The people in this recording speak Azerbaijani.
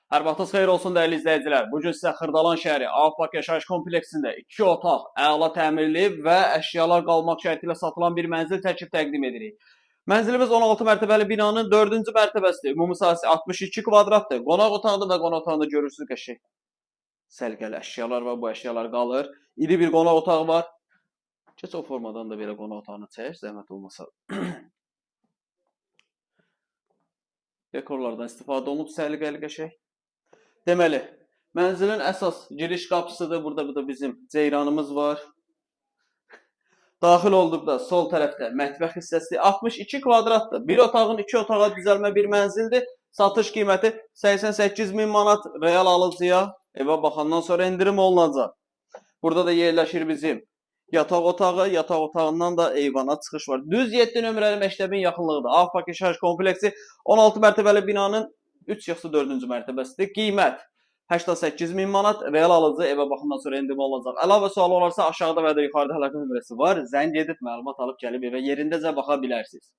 Hər vaxtınız xeyir olsun dəyərli izləyicilər. Bugün sizə Xırdalan şəhəri Avpark yaşayış kompleksində 2 otaq, əla təmirli və əşyalar qalmaq şərti ilə satılan bir mənzil təqdim edirik. Mənzilimiz 16 mərtəbəli binanın 4-cü mərtəbəsidir. Ümumi sahəsi 62 kvadratdır. Qonaq otağıdır və qonaq otağında görürsünüz qəşəng səliqəli əşyalar var. Bu əşyalar qalır. İri bir qonaq otağı var. Keç o formadan da belə qonaq otağını çək, zəhmət olmasa. Dekorlardan istifadə olunub, səliqəli qəşəng. Deməli, mənzilin əsas giriş qapısıdır. Burada bizim ceyranımız var. Daxil olduqda sol tərəfdə mətbəx hissəsi 62 kvadratdır. Bir otağın 2 otağa düzəlmə bir mənzildir. Satış qiyməti 88.000 manat real alıcıya evə baxandan sonra endirim olunacaq. Burada da yerləşir bizim yataq otağı. Yataq otağından da eyvana çıxış var. Düz 7 nömrəli məktəbin yaxınlığıdır. Avpark yaşayış kompleksi 16 mərtəbəli binanın 3 yaxşı 4-cü mərtəbəsidir. Qiymət 88.000 manat, real alıcı evə baxımdan sonra endirim olacaq. Əlavə sual olarsa aşağıda və ya da yuxarıda əlaqə nömrəsi var. Zəng edib məlumat alıb gəlib evə yerindəcə baxa bilərsiniz.